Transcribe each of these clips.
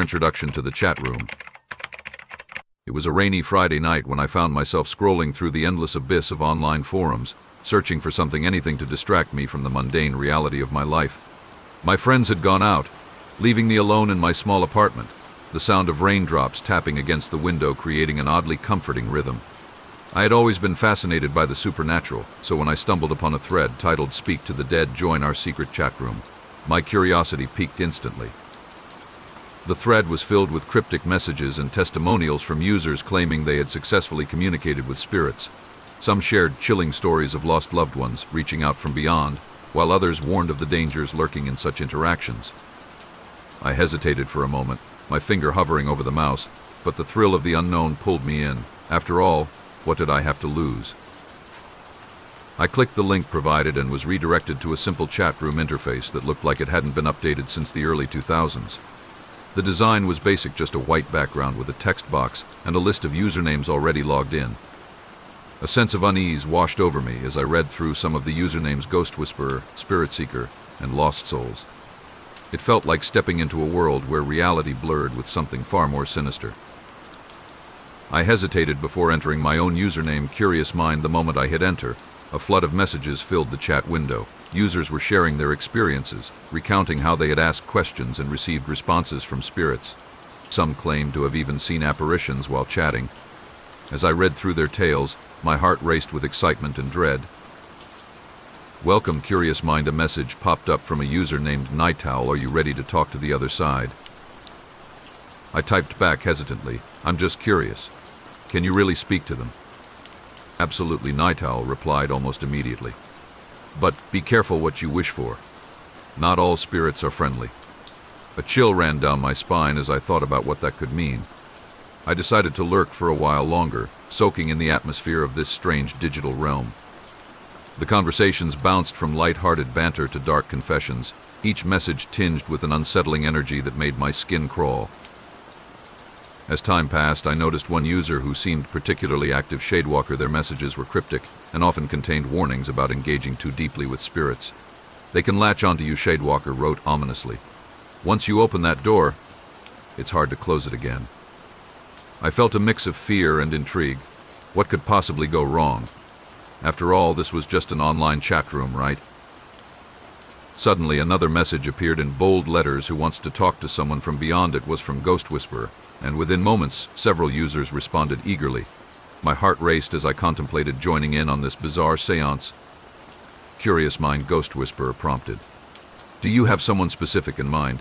introduction to the chat room. It was a rainy Friday night when I found myself scrolling through the endless abyss of online forums, searching for anything to distract me from the mundane reality of my life. My friends had gone out, leaving me alone in my small apartment, the sound of raindrops tapping against the window creating an oddly comforting rhythm. I had always been fascinated by the supernatural, so when I stumbled upon a thread titled "Speak to the Dead, Join Our Secret Chat Room," my curiosity piqued instantly. The thread was filled with cryptic messages and testimonials from users claiming they had successfully communicated with spirits. Some shared chilling stories of lost loved ones reaching out from beyond, while others warned of the dangers lurking in such interactions. I hesitated for a moment, my finger hovering over the mouse, but the thrill of the unknown pulled me in. After all, what did I have to lose? I clicked the link provided and was redirected to a simple chat room interface that looked like it hadn't been updated since the early 2000s. The design was basic, just a white background with a text box and a list of usernames already logged in. A sense of unease washed over me as I read through some of the usernames: Ghost Whisperer, Spirit Seeker, and Lost Souls. It felt like stepping into a world where reality blurred with something far more sinister. I hesitated before entering my own username, Curious Mind. The moment I hit enter, a flood of messages filled the chat window. Users were sharing their experiences, recounting how they had asked questions and received responses from spirits. Some claimed to have even seen apparitions while chatting. As I read through their tales, my heart raced with excitement and dread. "Welcome, Curious Mind," a message popped up from a user named Night Owl. "Are you ready to talk to the other side?" I typed back hesitantly, "I'm just curious. Can you really speak to them?" "Absolutely," Night Owl replied almost immediately. "But be careful what you wish for. Not all spirits are friendly." A chill ran down my spine as I thought about what that could mean. I decided to lurk for a while longer, soaking in the atmosphere of this strange digital realm. The conversations bounced from light-hearted banter to dark confessions, each message tinged with an unsettling energy that made my skin crawl. As time passed, I noticed one user who seemed particularly active, Shadewalker. Their messages were cryptic and often contained warnings about engaging too deeply with spirits. "They can latch onto you," Shadewalker wrote ominously. "Once you open that door, it's hard to close it again." I felt a mix of fear and intrigue. What could possibly go wrong? After all, this was just an online chat room, right? Suddenly, another message appeared in bold letters: "Who wants to talk to someone from beyond?" It was from Ghost Whisperer, and within moments, several users responded eagerly. My heart raced as I contemplated joining in on this bizarre seance. "Curious Mind," Ghost Whisperer prompted. "Do you have someone specific in mind?"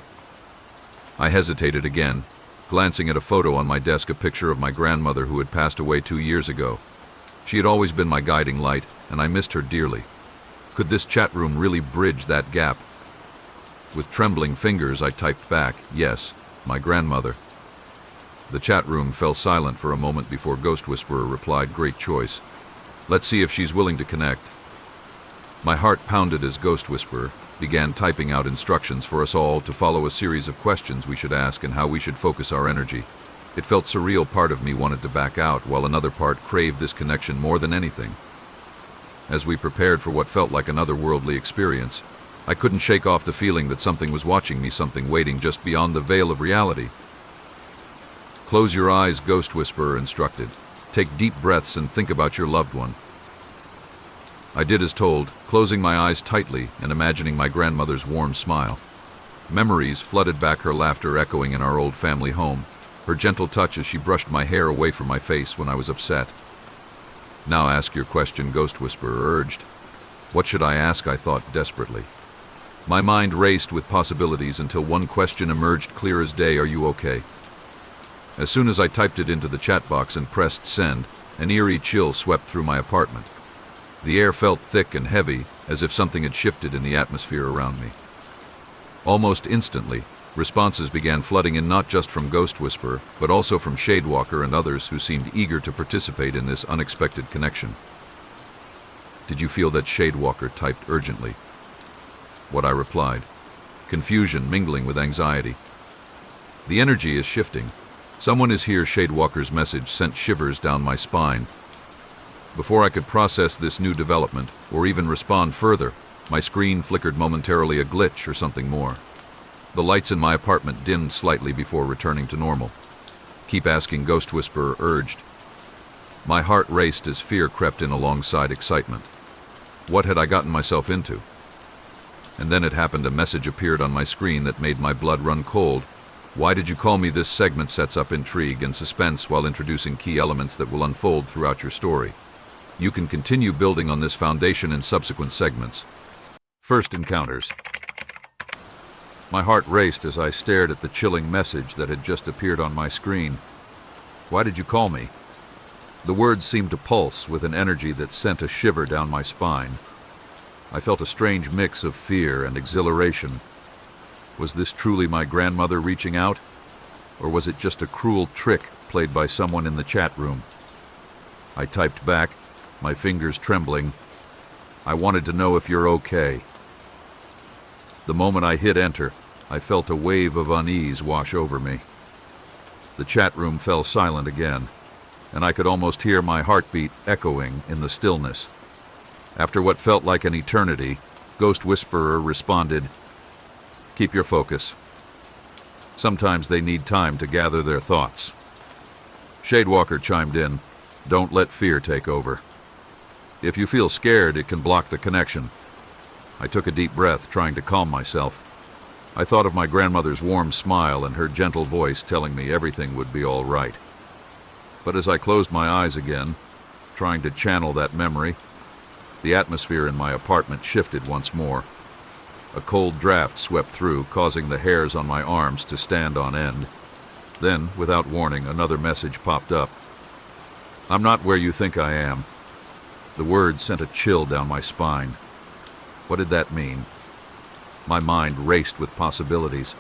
I hesitated again, glancing at a photo on my desk, a picture of my grandmother who had passed away 2 years ago. She had always been my guiding light, and I missed her dearly. Could this chat room really bridge that gap? With trembling fingers, I typed back, "Yes, my grandmother." The chat room fell silent for a moment before Ghost Whisperer replied, "Great choice. Let's see if she's willing to connect." My heart pounded as Ghost Whisperer began typing out instructions for us all to follow, a series of questions we should ask and how we should focus our energy. It felt surreal. Part of me wanted to back out, while another part craved this connection more than anything. As we prepared for what felt like another worldly experience, I couldn't shake off the feeling that something was watching me, something waiting just beyond the veil of reality. "Close your eyes," Ghost Whisperer instructed. "Take deep breaths and think about your loved one." I did as told, closing my eyes tightly and imagining my grandmother's warm smile. Memories flooded back, her laughter echoing in our old family home, her gentle touch as she brushed my hair away from my face when I was upset. "Now ask your question," Ghost Whisperer urged. What should I ask? I thought desperately. My mind raced with possibilities until one question emerged clear as day: "Are you okay?" As soon as I typed it into the chat box and pressed send, an eerie chill swept through my apartment. The air felt thick and heavy, as if something had shifted in the atmosphere around me. Almost instantly, responses began flooding in, not just from Ghost Whisperer, but also from Shadewalker and others who seemed eager to participate in this unexpected connection. "Did you feel that?" Shadewalker typed urgently. What I replied, confusion mingling with anxiety. "The energy is shifting. Someone is here." Shadewalker's message sent shivers down my spine. Before I could process this new development, or even respond further, my screen flickered momentarily, a glitch or something more. The lights in my apartment dimmed slightly before returning to normal. "Keep asking," Ghost Whisperer urged. My heart raced as fear crept in alongside excitement. What had I gotten myself into? And then it happened. A message appeared on my screen that made my blood run cold. "Why did you call me?" This segment sets up intrigue and suspense while introducing key elements that will unfold throughout your story. You can continue building on this foundation in subsequent segments. First encounters. My heart raced as I stared at the chilling message that had just appeared on my screen. "Why did you call me?" The words seemed to pulse with an energy that sent a shiver down my spine. I felt a strange mix of fear and exhilaration. Was this truly my grandmother reaching out? Or was it just a cruel trick played by someone in the chat room? I typed back, my fingers trembling. "I wanted to know if you're okay." The moment I hit enter, I felt a wave of unease wash over me. The chat room fell silent again, and I could almost hear my heartbeat echoing in the stillness. After what felt like an eternity, Ghost Whisperer responded, "Keep your focus. Sometimes they need time to gather their thoughts." Shadewalker chimed in, "Don't let fear take over. If you feel scared, it can block the connection." I took a deep breath, trying to calm myself. I thought of my grandmother's warm smile and her gentle voice telling me everything would be all right. But as I closed my eyes again, trying to channel that memory, the atmosphere in my apartment shifted once more. A cold draft swept through, causing the hairs on my arms to stand on end. Then, without warning, another message popped up. "I'm not where you think I am." The words sent a chill down my spine. What did that mean? My mind raced with possibilities.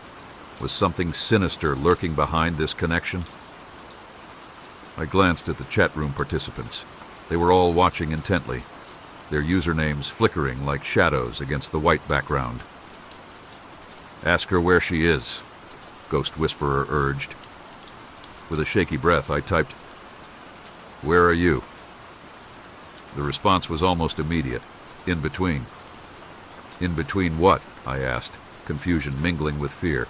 Was something sinister lurking behind this connection? I glanced at the chat room participants. They were all watching intently, their usernames flickering like shadows against the white background. "Ask her where she is," Ghost Whisperer urged. With a shaky breath, I typed, "Where are you?" The response was almost immediate. "In between." "In between what?" I asked, confusion mingling with fear.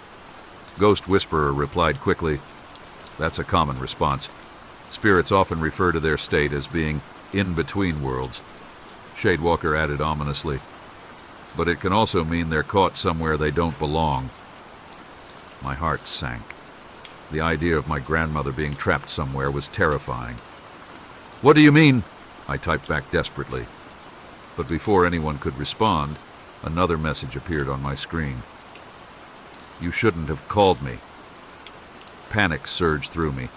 Ghost Whisperer replied quickly, "That's a common response. Spirits often refer to their state as being in between worlds." Shadewalker added ominously, "But it can also mean they're caught somewhere they don't belong." My heart sank. The idea of my grandmother being trapped somewhere was terrifying. "What do you mean?" I typed back desperately. But before anyone could respond, another message appeared on my screen. "You shouldn't have called me." Panic surged through me.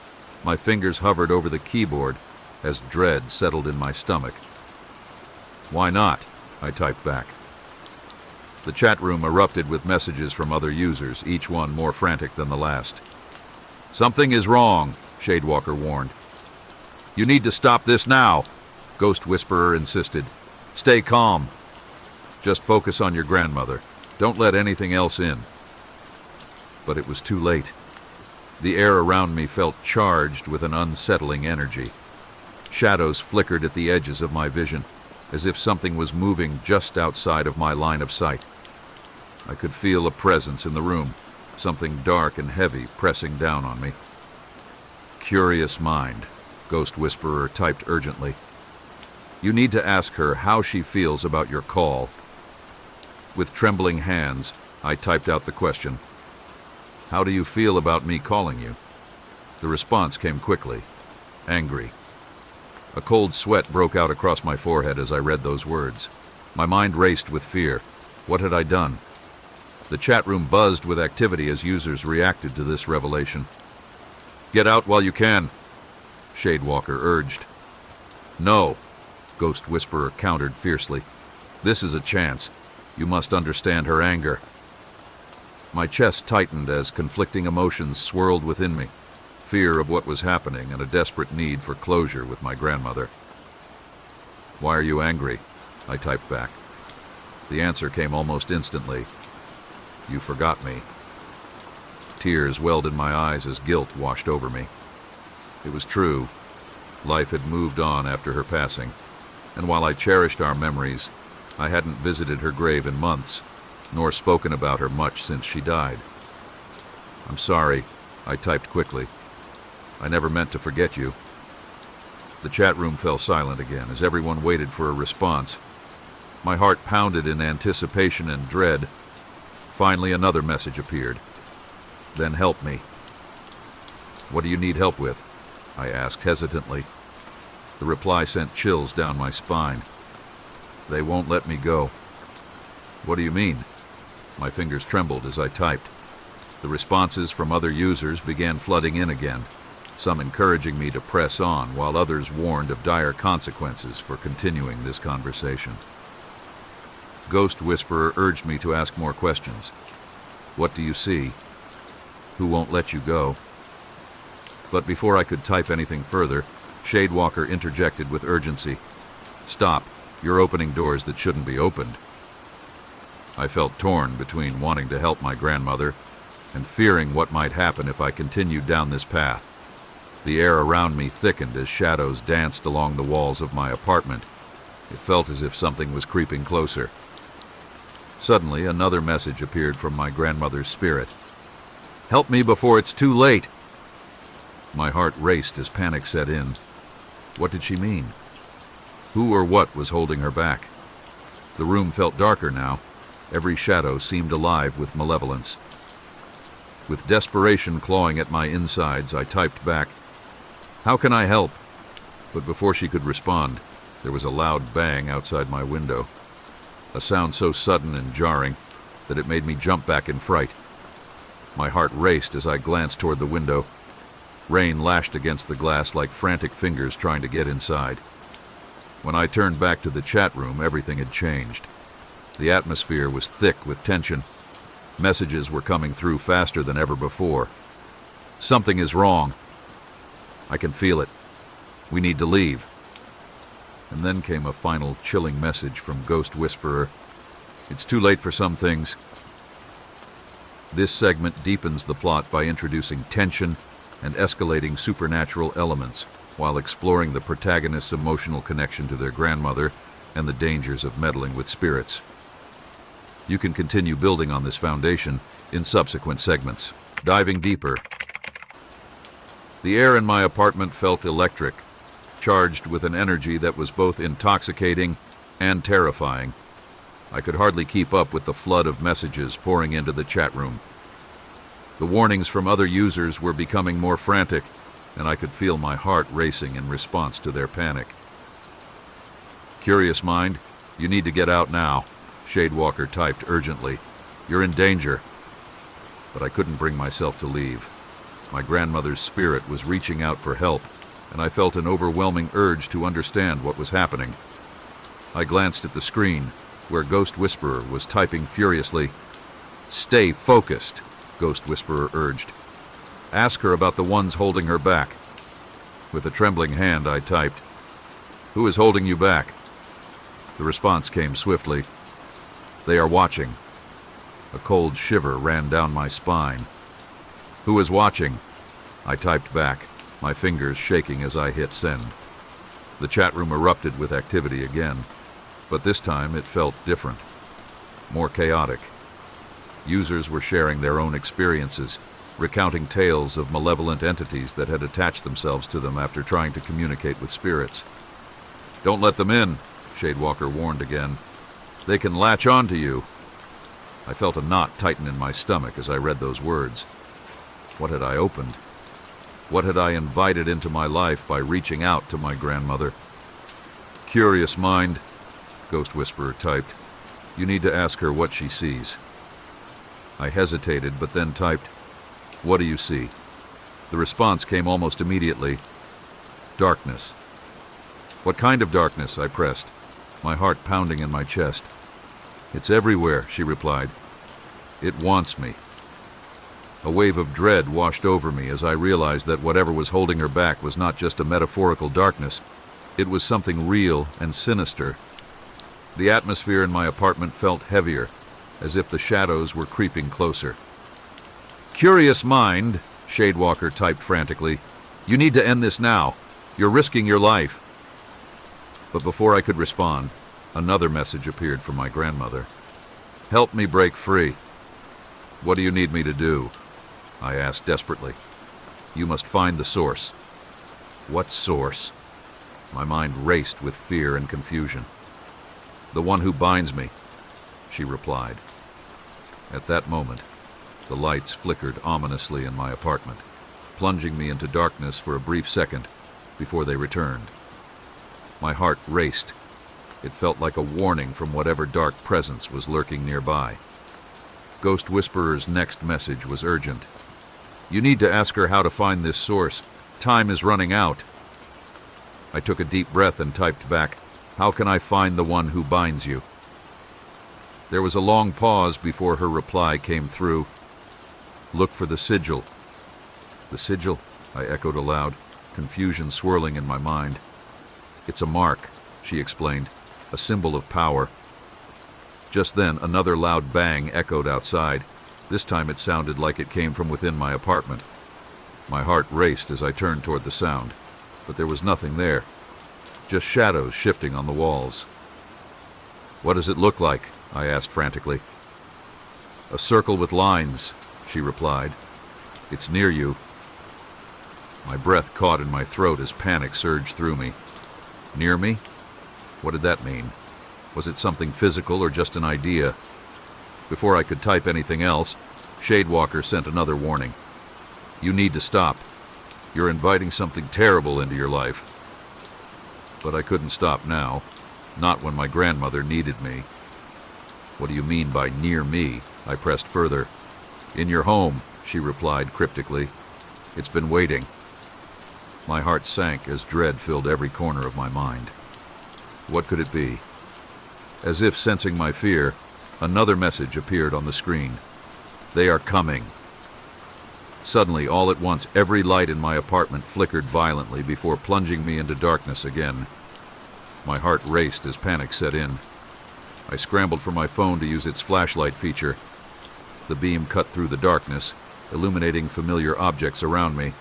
My fingers hovered over the keyboard as dread settled in my stomach. "Why not?" I typed back. The chat room erupted with messages from other users, each one more frantic than the last. "Something is wrong," Shadewalker warned. "You need to stop this now," Ghost Whisperer insisted. "Stay calm. Just focus on your grandmother. Don't let anything else in." But it was too late. The air around me felt charged with an unsettling energy. Shadows flickered at the edges of my vision, as if something was moving just outside of my line of sight. I could feel a presence in the room, something dark and heavy pressing down on me. "Curious mind," Ghost Whisperer typed urgently. "You need to ask her how she feels about your call." With trembling hands, I typed out the question. "How do you feel about me calling you?" The response came quickly. "Angry." A cold sweat broke out across my forehead as I read those words. My mind raced with fear. What had I done? The chat room buzzed with activity as users reacted to this revelation. "Get out while you can," Shadewalker urged. "No," Ghost Whisperer countered fiercely. "This is a chance. You must understand her anger." My chest tightened as conflicting emotions swirled within me. Fear of what was happening and a desperate need for closure with my grandmother. "Why are you angry?" I typed back. The answer came almost instantly. "You forgot me." Tears welled in my eyes as guilt washed over me. It was true. Life had moved on after her passing, and while I cherished our memories, I hadn't visited her grave in months, nor spoken about her much since she died. I'm sorry, I typed quickly. I never meant to forget you. The chat room fell silent again as everyone waited for a response. My heart pounded in anticipation and dread. Finally, another message appeared. Then help me. What do you need help with? I asked hesitantly. The reply sent chills down my spine. They won't let me go. What do you mean? My fingers trembled as I typed. The responses from other users began flooding in again, some encouraging me to press on, while others warned of dire consequences for continuing this conversation. Ghost Whisperer urged me to ask more questions. What do you see? Who won't let you go? But before I could type anything further, Shadewalker interjected with urgency. Stop. You're opening doors that shouldn't be opened. I felt torn between wanting to help my grandmother and fearing what might happen if I continued down this path. The air around me thickened as shadows danced along the walls of my apartment. It felt as if something was creeping closer. Suddenly, another message appeared from my grandmother's spirit. Help me before it's too late. My heart raced as panic set in. What did she mean? Who or what was holding her back? The room felt darker now. Every shadow seemed alive with malevolence. With desperation clawing at my insides, I typed back, How can I help? But before she could respond, there was a loud bang outside my window. A sound so sudden and jarring that it made me jump back in fright. My heart raced as I glanced toward the window. Rain lashed against the glass like frantic fingers trying to get inside. When I turned back to the chat room, everything had changed. The atmosphere was thick with tension. Messages were coming through faster than ever before. Something is wrong. I can feel it. We need to leave. And then came a final chilling message from Ghost Whisperer. It's too late for some things. This segment deepens the plot by introducing tension and escalating supernatural elements while exploring the protagonist's emotional connection to their grandmother and the dangers of meddling with spirits. You can continue building on this foundation in subsequent segments. Diving deeper. The air in my apartment felt electric, charged with an energy that was both intoxicating and terrifying. I could hardly keep up with the flood of messages pouring into the chat room. The warnings from other users were becoming more frantic, and I could feel my heart racing in response to their panic. Curious mind, you need to get out now, Shadewalker typed urgently. You're in danger. But I couldn't bring myself to leave. My grandmother's spirit was reaching out for help, and I felt an overwhelming urge to understand what was happening. I glanced at the screen, where Ghost Whisperer was typing furiously. Stay focused, Ghost Whisperer urged. Ask her about the ones holding her back. With a trembling hand, I typed, Who is holding you back? The response came swiftly. They are watching. A cold shiver ran down my spine. Who is watching? I typed back, my fingers shaking as I hit send. The chat room erupted with activity again, but this time it felt different, more chaotic. Users were sharing their own experiences, recounting tales of malevolent entities that had attached themselves to them after trying to communicate with spirits. Don't let them in, Shadewalker warned again. They can latch on to you. I felt a knot tighten in my stomach as I read those words. What had I opened? What had I invited into my life by reaching out to my grandmother? Curious mind, Ghost Whisperer typed. You need to ask her what she sees. I hesitated, but then typed, What do you see? The response came almost immediately. Darkness. What kind of darkness? I pressed, my heart pounding in my chest. It's everywhere, she replied. It wants me. A wave of dread washed over me as I realized that whatever was holding her back was not just a metaphorical darkness. It was something real and sinister. The atmosphere in my apartment felt heavier, as if the shadows were creeping closer. Curious mind, Shadewalker typed frantically. You need to end this now. You're risking your life. But before I could respond, another message appeared from my grandmother. Help me break free. What do you need me to do? I asked desperately. "You must find the source." "What source?" My mind raced with fear and confusion. "The one who binds me," she replied. At that moment, the lights flickered ominously in my apartment, plunging me into darkness for a brief second before they returned. My heart raced. It felt like a warning from whatever dark presence was lurking nearby. Ghost Whisperer's next message was urgent. "You need to ask her how to find this source. Time is running out." I took a deep breath and typed back, "How can I find the one who binds you?" There was a long pause before her reply came through. "Look for the sigil." "The sigil?" I echoed aloud, confusion swirling in my mind. "It's a mark," she explained, "a symbol of power." Just then, another loud bang echoed outside. This time it sounded like it came from within my apartment. My heart raced as I turned toward the sound, but there was nothing there, just shadows shifting on the walls. "What does it look like?" I asked frantically. "A circle with lines," she replied. "It's near you." My breath caught in my throat as panic surged through me. Near me? What did that mean? Was it something physical or just an idea? Before I could type anything else, Shadewalker sent another warning. "You need to stop. You're inviting something terrible into your life." But I couldn't stop now, not when my grandmother needed me. "What do you mean by near me?" I pressed further. "In your home," she replied cryptically. "It's been waiting." My heart sank as dread filled every corner of my mind. What could it be? As if sensing my fear, another message appeared on the screen. "They are coming." Suddenly, all at once, every light in my apartment flickered violently before plunging me into darkness again. My heart raced as panic set in. I scrambled for my phone to use its flashlight feature. The beam cut through the darkness, illuminating familiar objects around me.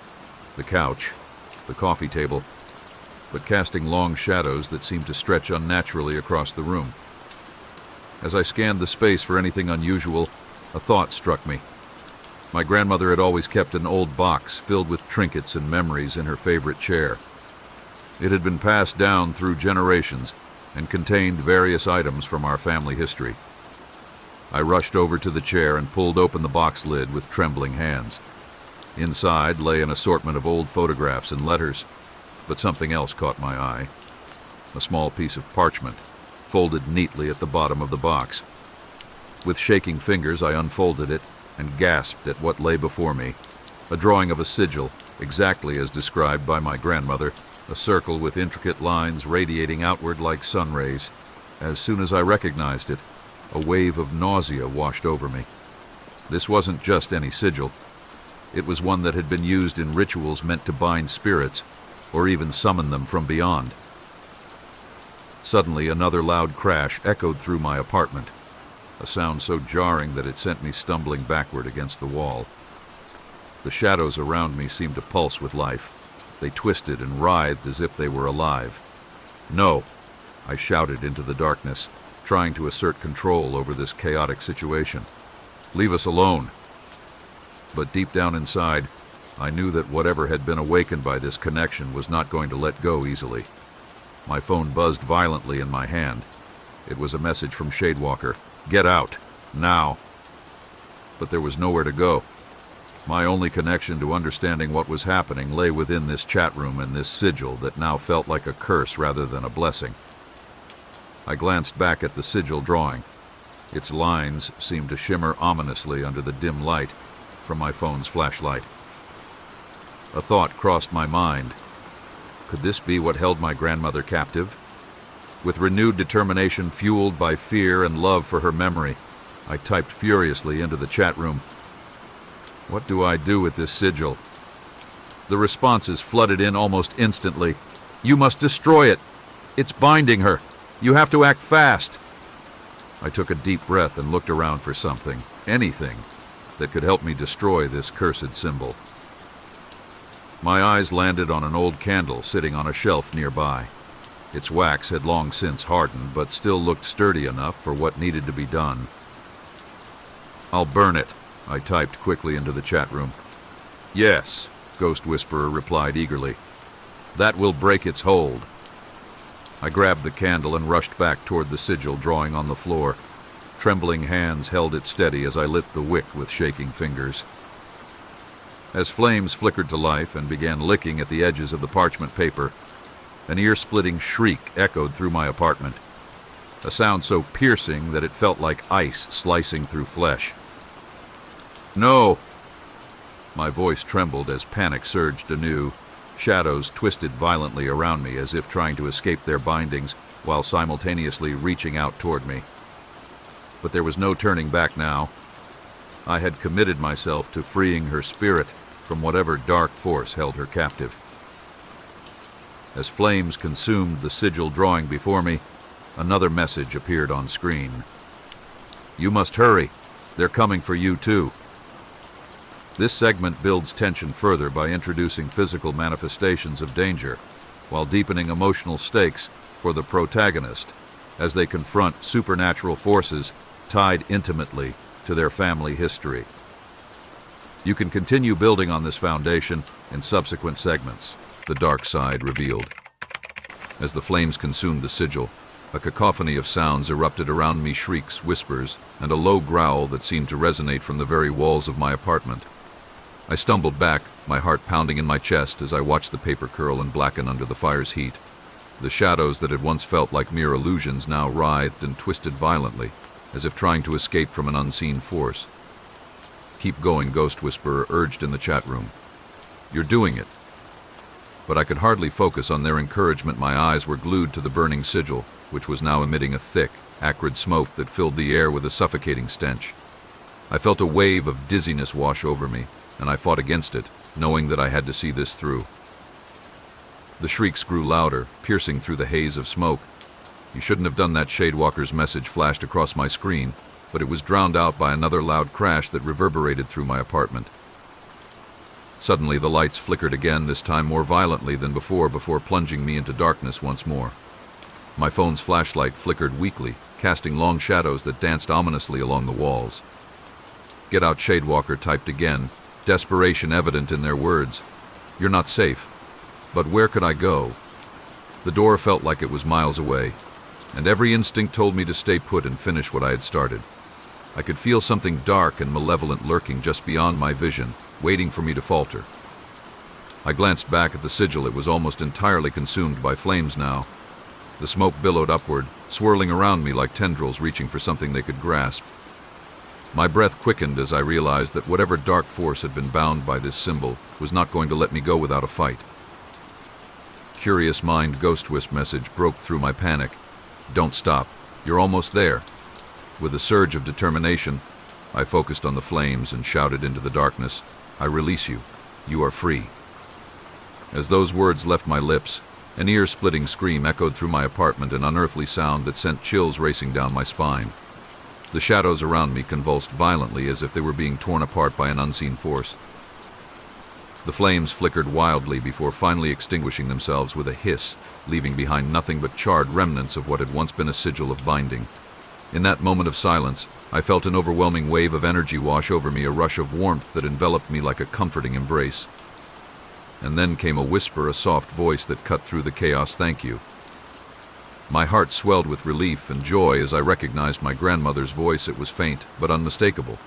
The couch, the coffee table, but casting long shadows that seemed to stretch unnaturally across the room. As I scanned the space for anything unusual, a thought struck me. My grandmother had always kept an old box filled with trinkets and memories in her favorite chair. It had been passed down through generations and contained various items from our family history. I rushed over to the chair and pulled open the box lid with trembling hands. Inside lay an assortment of old photographs and letters, but something else caught my eye. A small piece of parchment, folded neatly at the bottom of the box. With shaking fingers, I unfolded it and gasped at what lay before me. A drawing of a sigil, exactly as described by my grandmother, a circle with intricate lines radiating outward like sun rays. As soon as I recognized it, a wave of nausea washed over me. This wasn't just any sigil. It was one that had been used in rituals meant to bind spirits, or even summon them from beyond. Suddenly, another loud crash echoed through my apartment, a sound so jarring that it sent me stumbling backward against the wall. The shadows around me seemed to pulse with life. They twisted and writhed as if they were alive. "No!" I shouted into the darkness, trying to assert control over this chaotic situation. "Leave us alone." But deep down inside, I knew that whatever had been awakened by this connection was not going to let go easily. My phone buzzed violently in my hand. It was a message from Shadewalker. "Get out, now." But there was nowhere to go. My only connection to understanding what was happening lay within this chat room and this sigil that now felt like a curse rather than a blessing. I glanced back at the sigil drawing. Its lines seemed to shimmer ominously under the dim light from my phone's flashlight. A thought crossed my mind. Could this be what held my grandmother captive? With renewed determination fueled by fear and love for her memory, I typed furiously into the chat room. What do I do with this sigil? The responses flooded in almost instantly. "You must destroy it. It's binding her. You have to act fast." I took a deep breath and looked around for something, anything, that could help me destroy this cursed symbol. My eyes landed on an old candle sitting on a shelf nearby. Its wax had long since hardened, but still looked sturdy enough for what needed to be done. "I'll burn it," I typed quickly into the chat room. Yes, Ghost Whisperer replied eagerly. That will break its hold. I grabbed the candle and rushed back toward the sigil drawing on the floor. Trembling hands held it steady as I lit the wick with shaking fingers. As flames flickered to life and began licking at the edges of the parchment paper, an ear-splitting shriek echoed through my apartment, a sound so piercing that it felt like ice slicing through flesh. No! My voice trembled as panic surged anew. Shadows twisted violently around me as if trying to escape their bindings while simultaneously reaching out toward me. But there was no turning back now. I had committed myself to freeing her spirit from whatever dark force held her captive. As flames consumed the sigil drawing before me, another message appeared on screen. You must hurry. They're coming for you too. This segment builds tension further by introducing physical manifestations of danger, while deepening emotional stakes for the protagonist as they confront supernatural forces tied intimately to their family history. You can continue building on this foundation in subsequent segments. The dark side revealed. As the flames consumed the sigil, a cacophony of sounds erupted around me, shrieks, whispers, and a low growl that seemed to resonate from the very walls of my apartment. I stumbled back, my heart pounding in my chest as I watched the paper curl and blacken under the fire's heat. The shadows that had once felt like mere illusions now writhed and twisted violently, as if trying to escape from an unseen force. Keep going, Ghost Whisperer urged in the chat room. You're doing it. But I could hardly focus on their encouragement. My eyes were glued to the burning sigil, which was now emitting a thick, acrid smoke that filled the air with a suffocating stench. I felt a wave of dizziness wash over me, and I fought against it, knowing that I had to see this through. The shrieks grew louder, piercing through the haze of smoke. You shouldn't have done that, Shadewalker's message flashed across my screen, but it was drowned out by another loud crash that reverberated through my apartment. Suddenly the lights flickered again, this time more violently than before plunging me into darkness once more. My phone's flashlight flickered weakly, casting long shadows that danced ominously along the walls. Get out, Shadewalker typed again, desperation evident in their words. You're not safe. But where could I go? The door felt like it was miles away, and every instinct told me to stay put and finish what I had started. I could feel something dark and malevolent lurking just beyond my vision, waiting for me to falter. I glanced back at the sigil. It was almost entirely consumed by flames now. The smoke billowed upward, swirling around me like tendrils reaching for something they could grasp. My breath quickened as I realized that whatever dark force had been bound by this symbol was not going to let me go without a fight. Curious Mind Ghost Wisp message broke through my panic. Don't stop. You're almost there. With a surge of determination, I focused on the flames and shouted into the darkness, I release you. You are free. As those words left my lips, an ear-splitting scream echoed through my apartment, an unearthly sound that sent chills racing down my spine. The shadows around me convulsed violently as if they were being torn apart by an unseen force. The flames flickered wildly before finally extinguishing themselves with a hiss, leaving behind nothing but charred remnants of what had once been a sigil of binding. In that moment of silence, I felt an overwhelming wave of energy wash over me, a rush of warmth that enveloped me like a comforting embrace. And then came a whisper, a soft voice that cut through the chaos. Thank you. My heart swelled with relief and joy as I recognized my grandmother's voice. It was faint, but unmistakable.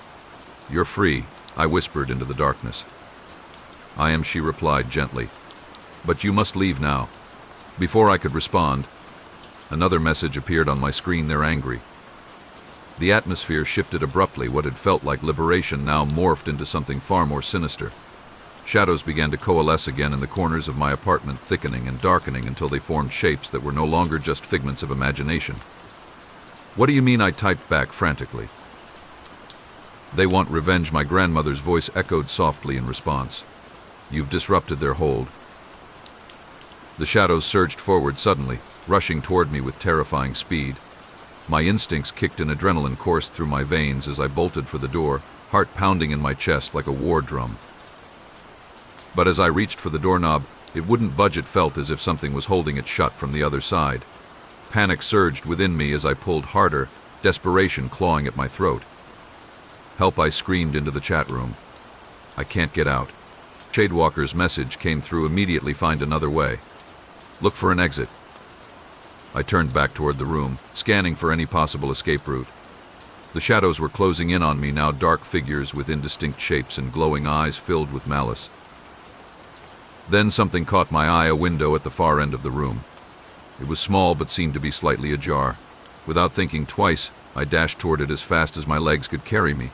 You're free, I whispered into the darkness. I am, she replied gently. But you must leave now. Before I could respond, another message appeared on my screen. They're angry. The atmosphere shifted abruptly. What had felt like liberation now morphed into something far more sinister. Shadows began to coalesce again in the corners of my apartment, thickening and darkening until they formed shapes that were no longer just figments of imagination. What do you mean? I typed back frantically. They want revenge, my grandmother's voice echoed softly in response. You've disrupted their hold. The shadows surged forward suddenly, rushing toward me with terrifying speed. My instincts kicked, an adrenaline coursed through my veins as I bolted for the door, heart pounding in my chest like a war drum. But as I reached for the doorknob, it wouldn't budge. It felt as if something was holding it shut from the other side. Panic surged within me as I pulled harder, desperation clawing at my throat. Help, I screamed into the chat room. I can't get out. Shadewalker's message came through immediately. Find another way. Look for an exit. I turned back toward the room, scanning for any possible escape route. The shadows were closing in on me now, dark figures with indistinct shapes and glowing eyes filled with malice. Then something caught my eye, a window at the far end of the room. It was small but seemed to be slightly ajar. Without thinking twice, I dashed toward it as fast as my legs could carry me.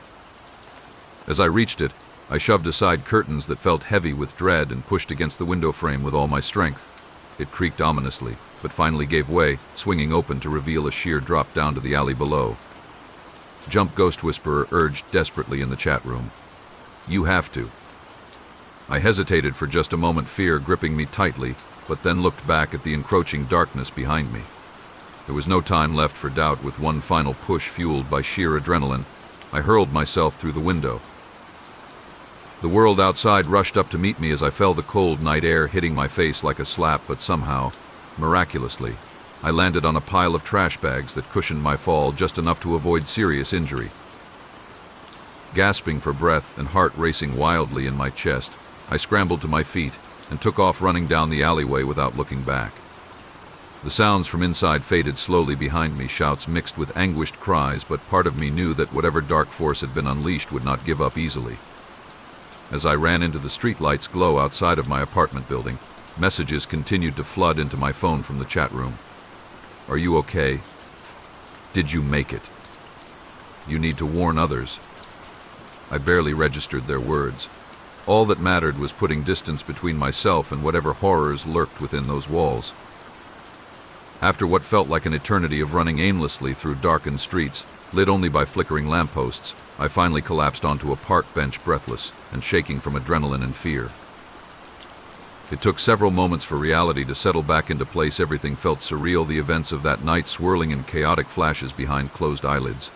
As I reached it, I shoved aside curtains that felt heavy with dread and pushed against the window frame with all my strength. It creaked ominously, but finally gave way, swinging open to reveal a sheer drop down to the alley below. Jump, Ghost Whisperer urged desperately in the chat room. You have to. I hesitated for just a moment, fear gripping me tightly, but then looked back at the encroaching darkness behind me. There was no time left for doubt. With one final push fueled by sheer adrenaline, I hurled myself through the window. The world outside rushed up to meet me as I fell, the cold night air hitting my face like a slap, but somehow, miraculously, I landed on a pile of trash bags that cushioned my fall just enough to avoid serious injury. Gasping for breath and heart racing wildly in my chest, I scrambled to my feet and took off running down the alleyway without looking back. The sounds from inside faded slowly behind me, shouts mixed with anguished cries, but part of me knew that whatever dark force had been unleashed would not give up easily. As I ran into the streetlights glow outside of my apartment building, messages continued to flood into my phone from the chat room. Are you okay? Did you make it? You need to warn others. I barely registered their words. All that mattered was putting distance between myself and whatever horrors lurked within those walls. After what felt like an eternity of running aimlessly through darkened streets, lit only by flickering lampposts, I finally collapsed onto a park bench, breathless and shaking from adrenaline and fear. It took several moments for reality to settle back into place. Everything felt surreal, the events of that night swirling in chaotic flashes behind closed eyelids.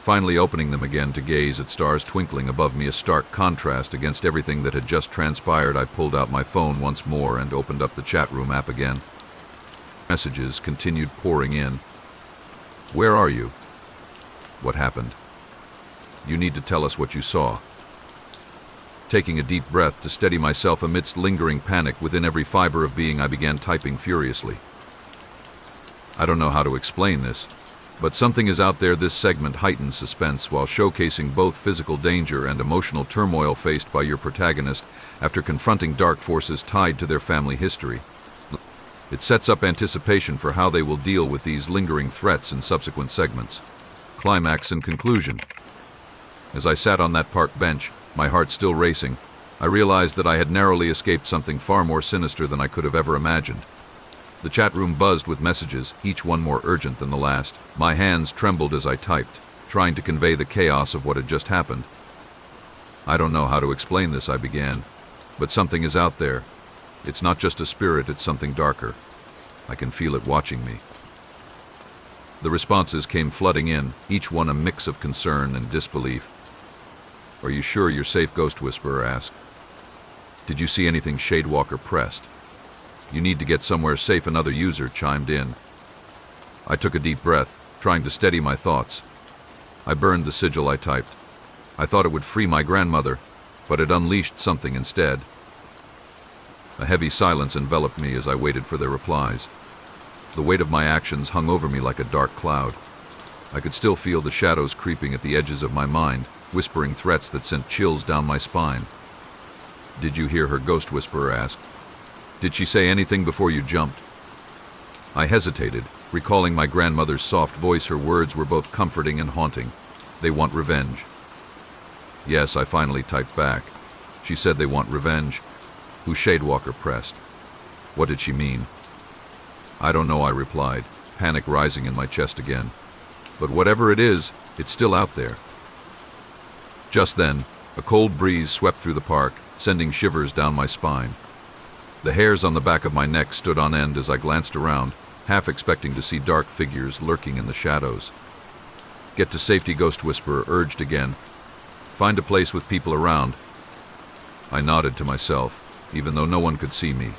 Finally opening them again to gaze at stars twinkling above me, a stark contrast against everything that had just transpired, I pulled out my phone once more and opened up the Chatroom app again. Messages continued pouring in. Where are you? What happened? You need to tell us what you saw. Taking a deep breath to steady myself amidst lingering panic within every fiber of being, I began typing furiously. I don't know how to explain this, but something is out there. This segment heightens suspense while showcasing both physical danger and emotional turmoil faced by your protagonist after confronting dark forces tied to their family history. It sets up anticipation for how they will deal with these lingering threats in subsequent segments. Climax and conclusion. As I sat on that park bench, my heart still racing, I realized that I had narrowly escaped something far more sinister than I could have ever imagined. The chat room buzzed with messages, each one more urgent than the last. My hands trembled as I typed, trying to convey the chaos of what had just happened. I don't know how to explain this, I began, but something is out there. It's not just a spirit, it's something darker. I can feel it watching me. The responses came flooding in, each one a mix of concern and disbelief. Are you sure you're safe? Ghost Whisperer asked. Did you see anything? Shadewalker pressed. You need to get somewhere safe, another user chimed in. I took a deep breath, trying to steady my thoughts. I burned the sigil I typed. I thought it would free my grandmother, but it unleashed something instead. A heavy silence enveloped me as I waited for their replies. The weight of my actions hung over me like a dark cloud. I could still feel the shadows creeping at the edges of my mind, whispering threats that sent chills down my spine. Did you hear her? Ghost Whisperer asked. Did she say anything before you jumped? I hesitated, recalling my grandmother's soft voice. Her words were both comforting and haunting. They want revenge. Yes, I finally typed back. She said they want revenge. Who? Shadewalker pressed. What did she mean? I don't know, I replied, panic rising in my chest again. But whatever it is, it's still out there. Just then, a cold breeze swept through the park, sending shivers down my spine. The hairs on the back of my neck stood on end as I glanced around, half expecting to see dark figures lurking in the shadows. Get to safety, Ghost Whisperer urged again. Find a place with people around. I nodded to myself, even though no one could see me.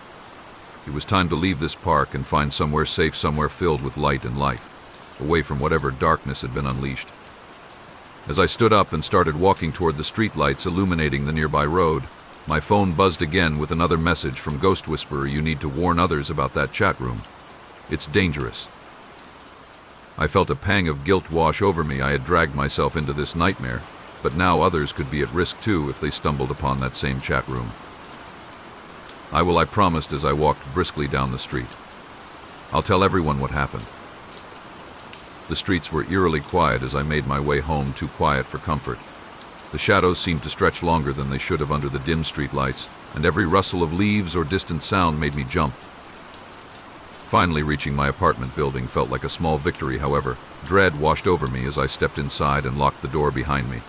It was time to leave this park and find somewhere safe, somewhere filled with light and life, away from whatever darkness had been unleashed. As I stood up and started walking toward the streetlights illuminating the nearby road, My phone buzzed again with another message from Ghost Whisperer. You need to warn others about that chat room. It's dangerous. I felt a pang of guilt wash over me. I had dragged myself into this nightmare, but now others could be at risk too if they stumbled upon that same chat room. I promised as I walked briskly down the street. I'll tell everyone what happened. The streets were eerily quiet as I made my way home, too quiet for comfort. The shadows seemed to stretch longer than they should have under the dim street lights, and every rustle of leaves or distant sound made me jump. Finally reaching my apartment building felt like a small victory. However, dread washed over me as I stepped inside and locked the door behind me.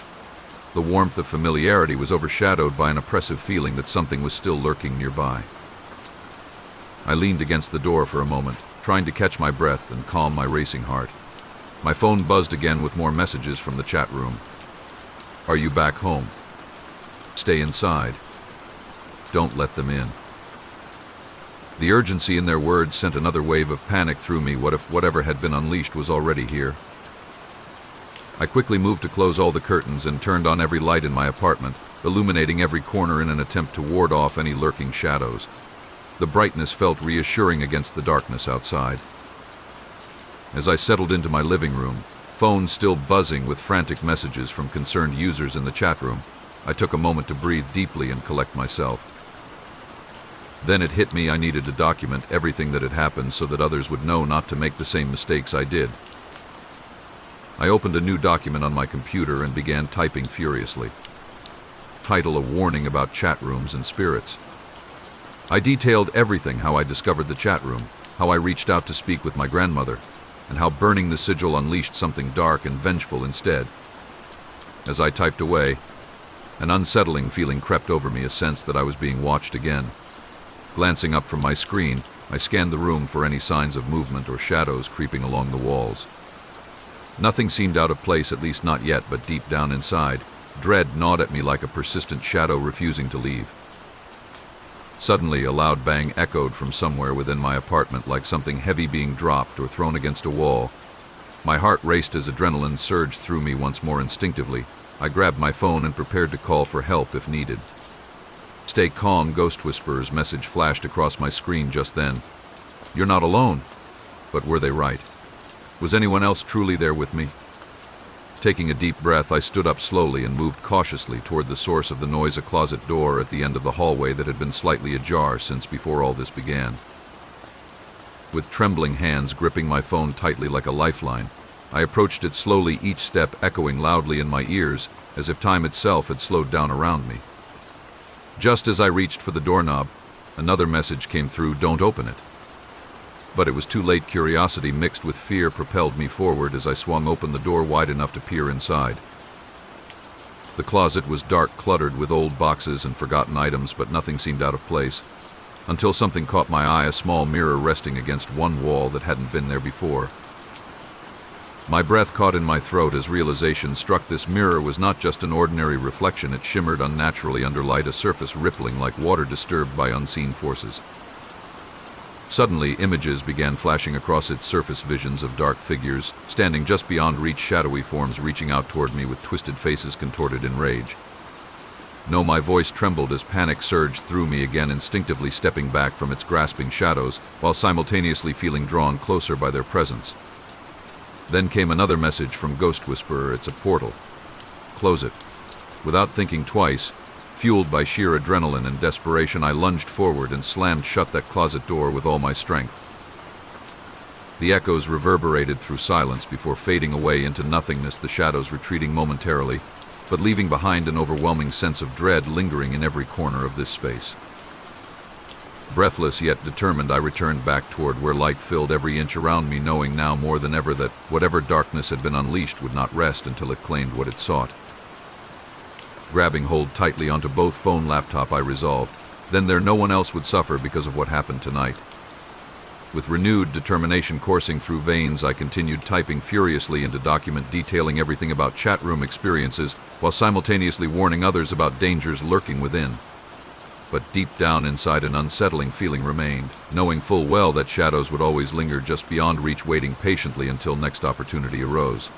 The warmth of familiarity was overshadowed by an oppressive feeling that something was still lurking nearby. I leaned against the door for a moment, trying to catch my breath and calm my racing heart. My phone buzzed again with more messages from the chat room. Are you back home? Stay inside. Don't let them in. The urgency in their words sent another wave of panic through me. What if whatever had been unleashed was already here? I quickly moved to close all the curtains and turned on every light in my apartment, illuminating every corner in an attempt to ward off any lurking shadows. The brightness felt reassuring against the darkness outside. As I settled into my living room, phone still buzzing with frantic messages from concerned users in the chat room, I took a moment to breathe deeply and collect myself. Then it hit me. I needed to document everything that had happened so that others would know not to make the same mistakes I did. I opened a new document on my computer and began typing furiously. Title: A warning about chat rooms and spirits. I detailed everything: how I discovered the chat room, how I reached out to speak with my grandmother, and how burning the sigil unleashed something dark and vengeful instead. As I typed away, an unsettling feeling crept over me, a sense that I was being watched again. Glancing up from my screen, I scanned the room for any signs of movement or shadows creeping along the walls. Nothing seemed out of place, at least not yet, but deep down inside, dread gnawed at me like a persistent shadow refusing to leave. Suddenly, a loud bang echoed from somewhere within my apartment, like something heavy being dropped or thrown against a wall. My heart raced as adrenaline surged through me once more. Instinctively, I grabbed my phone and prepared to call for help if needed. Stay calm, Ghost Whisperer's message flashed across my screen just then. You're not alone. But were they right? Was anyone else truly there with me? Taking a deep breath, I stood up slowly and moved cautiously toward the source of the noise, a closet door at the end of the hallway that had been slightly ajar since before all this began. With trembling hands gripping my phone tightly like a lifeline, I approached it slowly, each step echoing loudly in my ears, as if time itself had slowed down around me. Just as I reached for the doorknob, another message came through: don't open it. But it was too late. Curiosity mixed with fear propelled me forward as I swung open the door wide enough to peer inside. The closet was dark, cluttered with old boxes and forgotten items, but nothing seemed out of place, until something caught my eye: a small mirror resting against one wall that hadn't been there before. My breath caught in my throat as realization struck. This mirror was not just an ordinary reflection. It shimmered unnaturally under light, a surface rippling like water disturbed by unseen forces. Suddenly, images began flashing across its surface, visions of dark figures standing just beyond reach, shadowy forms reaching out toward me with twisted faces contorted in rage. No, my voice trembled as panic surged through me again, instinctively stepping back from its grasping shadows while simultaneously feeling drawn closer by their presence. Then came another message from Ghost Whisperer: it's a portal. Close it. Without thinking twice, fueled by sheer adrenaline and desperation, I lunged forward and slammed shut that closet door with all my strength. The echoes reverberated through silence before fading away into nothingness, the shadows retreating momentarily, but leaving behind an overwhelming sense of dread lingering in every corner of this space. Breathless yet determined, I returned back toward where light filled every inch around me, knowing now more than ever that whatever darkness had been unleashed would not rest until it claimed what it sought. Grabbing hold tightly onto both phone laptop, I resolved, then no one else would suffer because of what happened tonight. With renewed determination coursing through veins, I continued typing furiously into document detailing everything about chat room experiences, while simultaneously warning others about dangers lurking within. But deep down inside, an unsettling feeling remained, knowing full well that shadows would always linger just beyond reach, waiting patiently until next opportunity arose.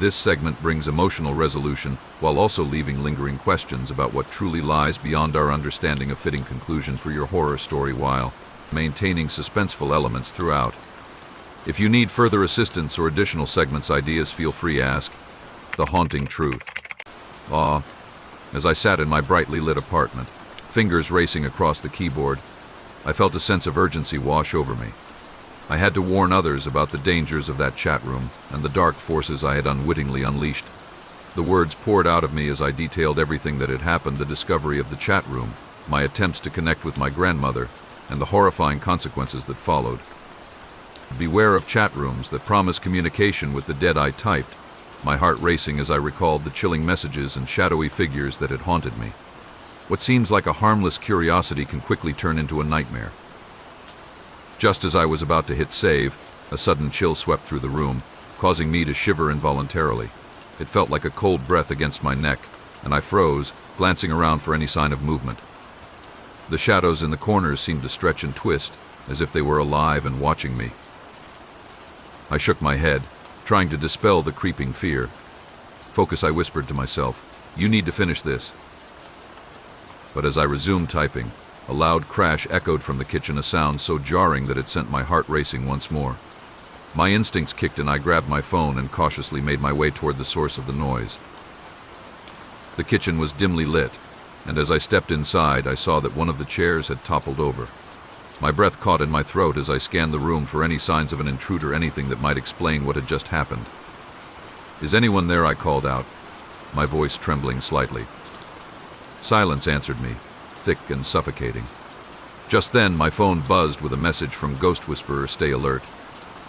This segment brings emotional resolution, while also leaving lingering questions about what truly lies beyond our understanding. A fitting conclusion for your horror story while maintaining suspenseful elements throughout. If you need further assistance or additional segments ideas, feel free to ask. The Haunting Truth. As I sat in my brightly lit apartment, fingers racing across the keyboard, I felt a sense of urgency wash over me. I had to warn others about the dangers of that chat room and the dark forces I had unwittingly unleashed. The words poured out of me as I detailed everything that had happened: the discovery of the chat room, my attempts to connect with my grandmother, and the horrifying consequences that followed. Beware of chat rooms that promise communication with the dead, I typed, my heart racing as I recalled the chilling messages and shadowy figures that had haunted me. What seems like a harmless curiosity can quickly turn into a nightmare. Just as I was about to hit save, a sudden chill swept through the room, causing me to shiver involuntarily. It felt like a cold breath against my neck, and I froze, glancing around for any sign of movement. The shadows in the corners seemed to stretch and twist, as if they were alive and watching me. I shook my head, trying to dispel the creeping fear. Focus, I whispered to myself. You need to finish this. But as I resumed typing, a loud crash echoed from the kitchen, a sound so jarring that it sent my heart racing once more. My instincts kicked and I grabbed my phone and cautiously made my way toward the source of the noise. The kitchen was dimly lit, and as I stepped inside, I saw that one of the chairs had toppled over. My breath caught in my throat as I scanned the room for any signs of an intruder, anything that might explain what had just happened. Is anyone there? I called out, my voice trembling slightly. Silence answered me, thick and suffocating. Just then, my phone buzzed with a message from Ghost Whisperer. Stay alert.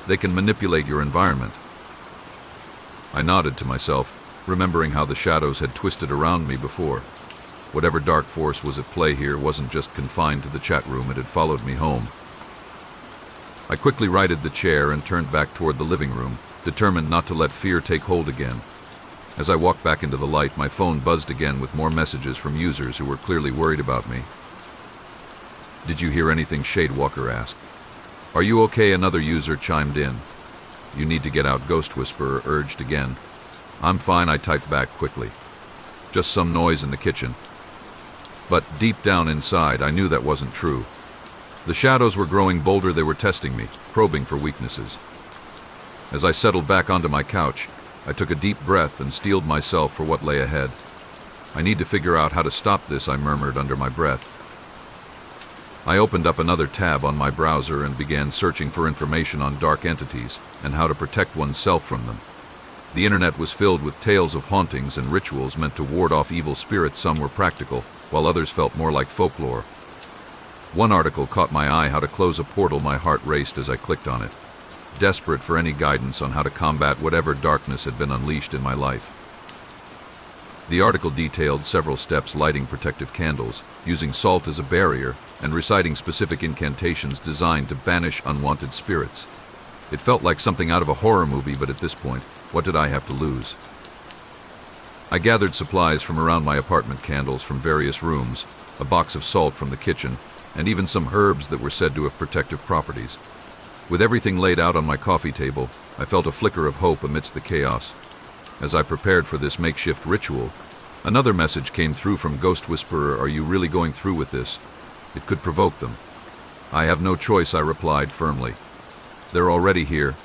They can manipulate your environment. I nodded to myself, remembering how the shadows had twisted around me before. Whatever dark force was at play here wasn't just confined to the chat room, it had followed me home. I quickly righted the chair and turned back toward the living room, determined not to let fear take hold again. As I walked back into the light, my phone buzzed again with more messages from users who were clearly worried about me. Did you hear anything? Shade Walker asked. Are you okay? Another user chimed in. You need to get out, Ghost Whisperer urged again. I'm fine, I typed back quickly. Just some noise in the kitchen. But deep down inside, I knew that wasn't true. The shadows were growing bolder, they were testing me, probing for weaknesses. As I settled back onto my couch, I took a deep breath and steeled myself for what lay ahead. I need to figure out how to stop this, I murmured under my breath. I opened up another tab on my browser and began searching for information on dark entities and how to protect oneself from them. The internet was filled with tales of hauntings and rituals meant to ward off evil spirits. Some were practical, while others felt more like folklore. One article caught my eye: how to close a portal. My heart raced as I clicked on it, desperate for any guidance on how to combat whatever darkness had been unleashed in my life. The article detailed several steps: lighting protective candles, using salt as a barrier, and reciting specific incantations designed to banish unwanted spirits. It felt like something out of a horror movie, but at this point, what did I have to lose? I gathered supplies from around my apartment: candles from various rooms, a box of salt from the kitchen, and even some herbs that were said to have protective properties. With everything laid out on my coffee table, I felt a flicker of hope amidst the chaos. As I prepared for this makeshift ritual, another message came through from Ghost Whisperer. Are you really going through with this? It could provoke them. I have no choice, I replied firmly. They're already here.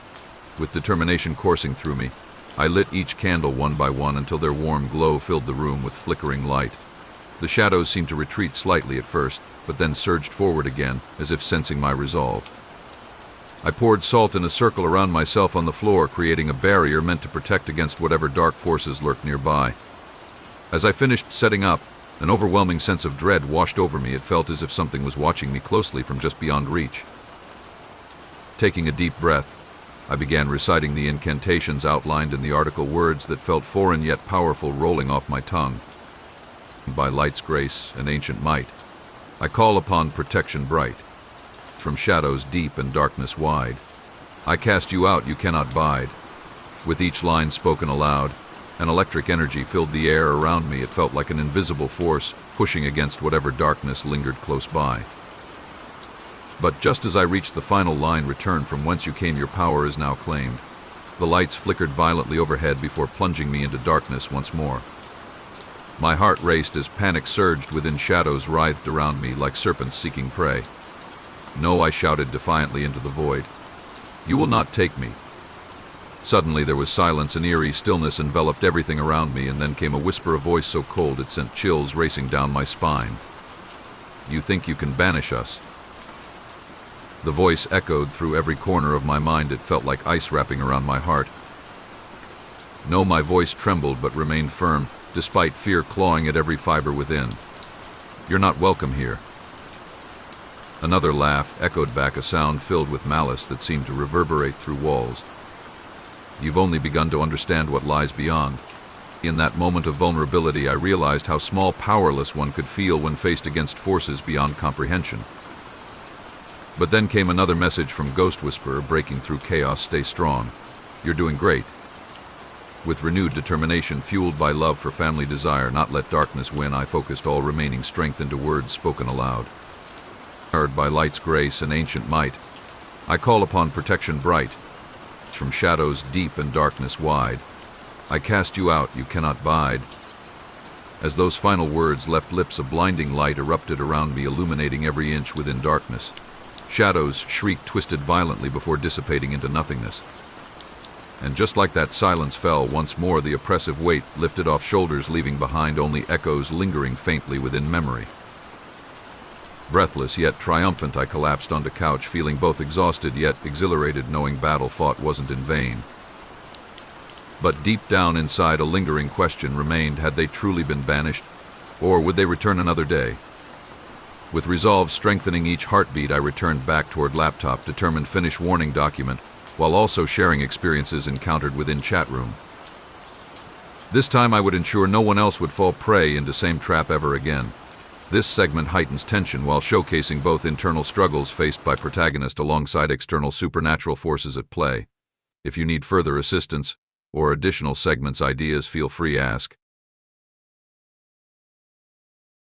With determination coursing through me, I lit each candle one by one until their warm glow filled the room with flickering light. The shadows seemed to retreat slightly at first, but then surged forward again, as if sensing my resolve. I poured salt in a circle around myself on the floor, creating a barrier meant to protect against whatever dark forces lurked nearby. As I finished setting up, an overwhelming sense of dread washed over me. It felt as if something was watching me closely from just beyond reach. Taking a deep breath, I began reciting the incantations outlined in the article, words that felt foreign yet powerful rolling off my tongue. By light's grace and ancient might, I call upon protection bright. From shadows deep and darkness wide, I cast you out, you cannot bide. With each line spoken aloud, an electric energy filled the air around me. It felt like an invisible force pushing against whatever darkness lingered close by. But just as I reached the final line, return from whence you came, your power is now claimed. The lights flickered violently overhead before plunging me into darkness once more. My heart raced as panic surged within. Shadows writhed around me like serpents seeking prey. "No," I shouted defiantly into the void. "You will not take me." Suddenly there was silence. An eerie stillness enveloped everything around me, and then came a whisper, a voice so cold it sent chills racing down my spine. "You think you can banish us?" The voice echoed through every corner of my mind. It felt like ice wrapping around my heart. "No," my voice trembled but remained firm, despite fear clawing at every fiber within. "You're not welcome here." Another laugh echoed back, a sound filled with malice that seemed to reverberate through walls. "You've only begun to understand what lies beyond." In that moment of vulnerability, I realized how small, powerless one could feel when faced against forces beyond comprehension. But then came another message from Ghost Whisperer, breaking through chaos. "Stay strong. You're doing great." With renewed determination, fueled by love for family, desire not let darkness win, I focused all remaining strength into words spoken aloud. "Heard by light's grace and ancient might, I call upon protection bright. From shadows deep and darkness wide, I cast you out, you cannot bide." As those final words left lips, a blinding light erupted around me, illuminating every inch within darkness. Shadows shrieked, twisted violently before dissipating into nothingness. And just like that, silence fell once more. The oppressive weight lifted off shoulders, leaving behind only echoes lingering faintly within memory. Breathless yet triumphant, I collapsed onto couch, feeling both exhausted yet exhilarated, knowing battle fought wasn't in vain. But deep down inside, a lingering question remained: had they truly been banished, or would they return another day? With resolve strengthening each heartbeat, I returned back toward laptop, determined to finish warning document, while also sharing experiences encountered within Chatroom. This time I would ensure no one else would fall prey into same trap ever again. This segment heightens tension while showcasing both internal struggles faced by protagonist alongside external supernatural forces at play. If you need further assistance or additional segments ideas, feel free to ask.